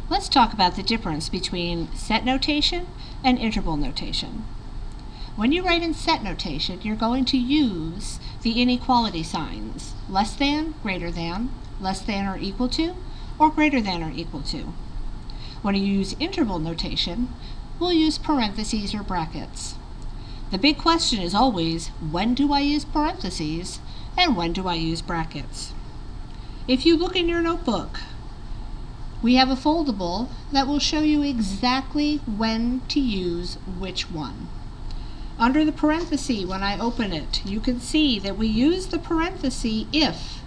Let's talk about the difference between set notation and interval notation. When you write in set notation, you're going to use the inequality signs, less than, greater than, less than or equal to, or greater than or equal to. When you use interval notation, we'll use parentheses or brackets. The big question is always, when do I use parentheses and when do I use brackets? If you look in your notebook, we have a foldable that will show you exactly when to use which one. Under the parenthesis, when I open it, you can see that we use the parenthesis if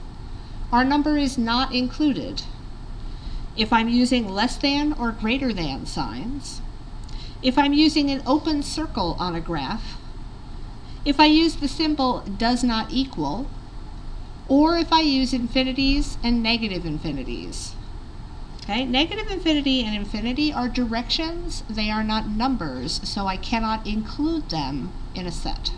our number is not included, if I'm using less than or greater than signs, if I'm using an open circle on a graph, if I use the symbol does not equal, or if I use infinities and negative infinities. Okay? Negative infinity and infinity are directions, they are not numbers, so I cannot include them in a set.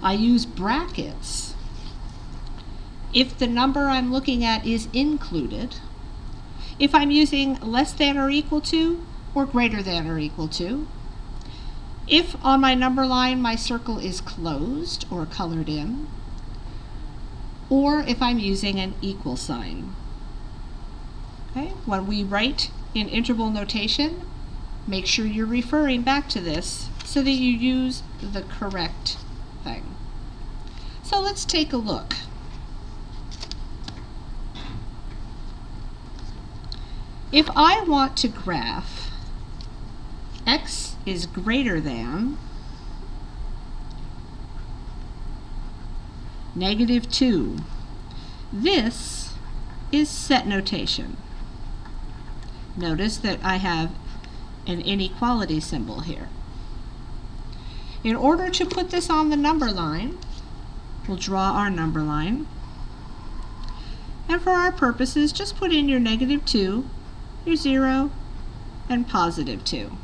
I use brackets if the number I'm looking at is included, if I'm using less than or equal to, or greater than or equal to, if on my number line my circle is closed or colored in, or if I'm using an equal sign. Okay? When we write in interval notation, make sure you're referring back to this so that you use the correct thing. So let's take a look. If I want to graph x is greater than -2, this is set notation. Notice that I have an inequality symbol here. In order to put this on the number line, we'll draw our number line. And for our purposes, just put in your -2, your 0, and +2.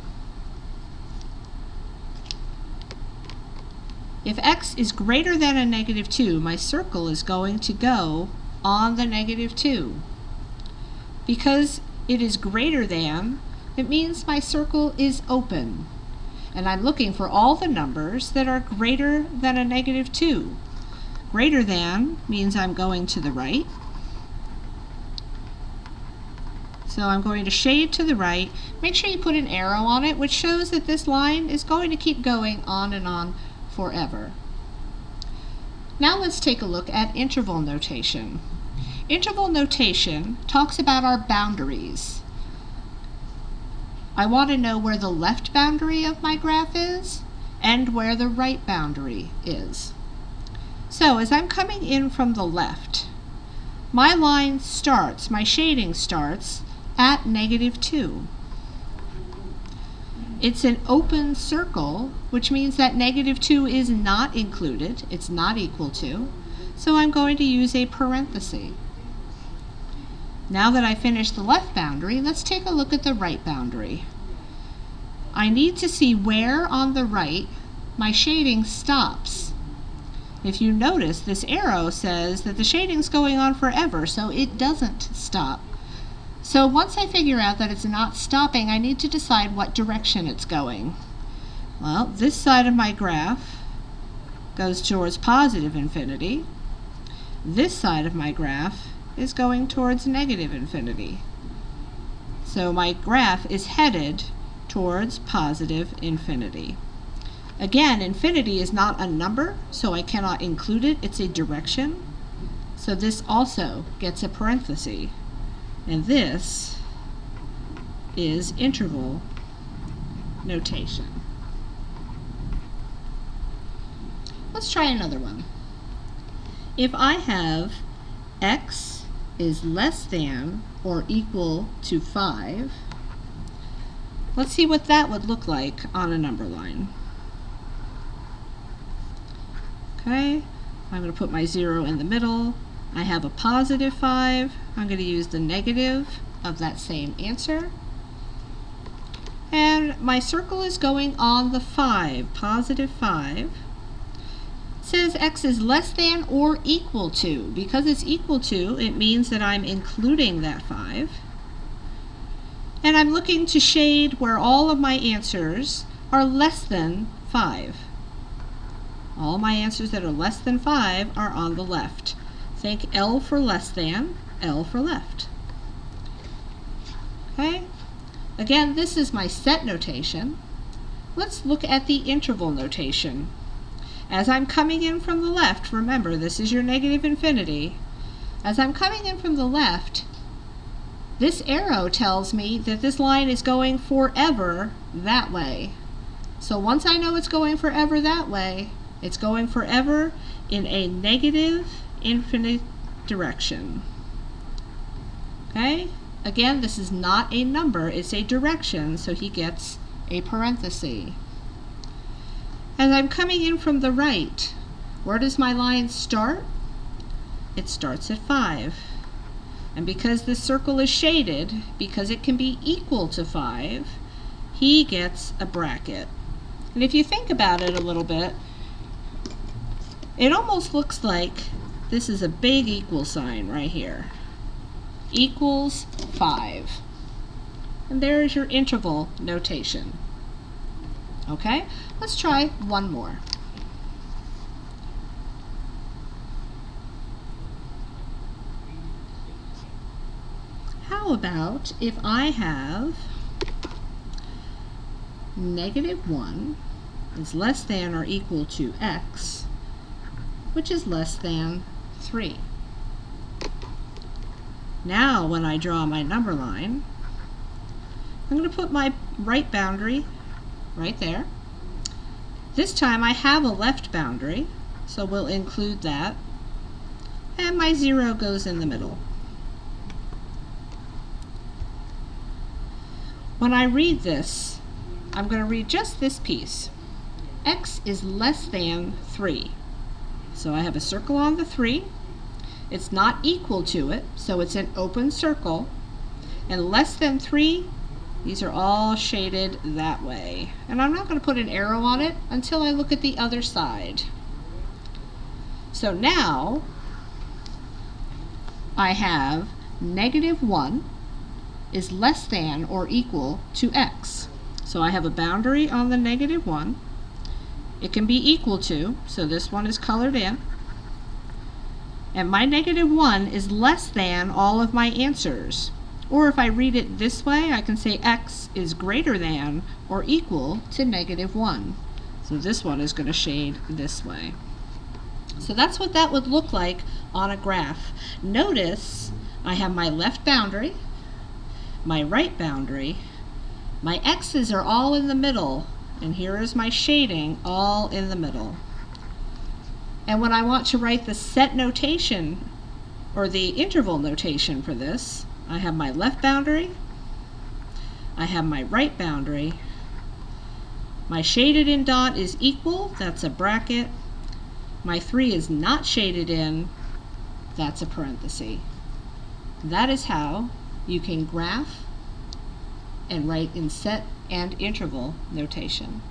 If x is greater than a -2, my circle is going to go on the -2. Because it is greater than, it means my circle is open. And I'm looking for all the numbers that are greater than a -2. Greater than means I'm going to the right. So I'm going to shade to the right. Make sure you put an arrow on it, which shows that this line is going to keep going on and on forever. Now let's take a look at interval notation. Interval notation talks about our boundaries. I want to know where the left boundary of my graph is and where the right boundary is. So as I'm coming in from the left, my line starts, my shading starts at -2. It's an open circle, which means that -2 is not included, it's not equal to, so I'm going to use a parenthesis. Now that I finished the left boundary, let's take a look at the right boundary. I need to see where on the right my shading stops. If you notice, this arrow says that the shading's going on forever, so it doesn't stop. So once I figure out that it's not stopping, I need to decide what direction it's going. Well, this side of my graph goes towards positive infinity. This side of my graph is going towards negative infinity. So my graph is headed towards positive infinity. Again, infinity is not a number, so I cannot include it. It's a direction. So this also gets a parenthesis. And this is interval notation. Let's try another one. If I have x is less than or equal to 5, let's see what that would look like on a number line. Okay, I'm going to put my 0 in the middle. I have a +5. I'm going to use the negative of that same answer. And my circle is going on the 5, +5. says x is less than or equal to. Because it's equal to, it means that I'm including that 5. And I'm looking to shade where all of my answers are less than 5. All my answers that are less than 5 are on the left. Think L for less than, L for left. Okay? Again, this is my set notation. Let's look at the interval notation. As I'm coming in from the left, remember this is your negative infinity. As I'm coming in from the left, this arrow tells me that this line is going forever that way. So once I know it's going forever that way, it's going forever in a negative infinite direction. Okay? Again, this is not a number, it's a direction, so he gets a parenthesis. As I'm coming in from the right, where does my line start? It starts at 5. And because this circle is shaded, because it can be equal to 5, he gets a bracket. And if you think about it a little bit, it almost looks like this is a big equal sign right here. Equals 5. And there is your interval notation. Okay, let's try one more. How about if I have -1 is less than or equal to x, which is less than 3. Now when I draw my number line, I'm going to put my right boundary right there. This time I have a left boundary, so we'll include that. And my 0 goes in the middle. When I read this, I'm going to read just this piece. X is less than 3. So I have a circle on the 3. It's not equal to it, so it's an open circle. And less than 3, these are all shaded that way. And I'm not going to put an arrow on it until I look at the other side. So now I have -1 is less than or equal to x. So I have a boundary on the -1. It can be equal to, so this one is colored in. And my -1 is less than all of my answers. Or if I read it this way, I can say x is greater than or equal to -1. So this one is going to shade this way. So that's what that would look like on a graph. Notice I have my left boundary, my right boundary, my x's are all in the middle, and here is my shading all in the middle. And when I want to write the set notation or the interval notation for this, I have my left boundary, I have my right boundary, my shaded in dot is equal, that's a bracket, my 3 is not shaded in, that's a parenthesis. That is how you can graph and write in set and interval notation.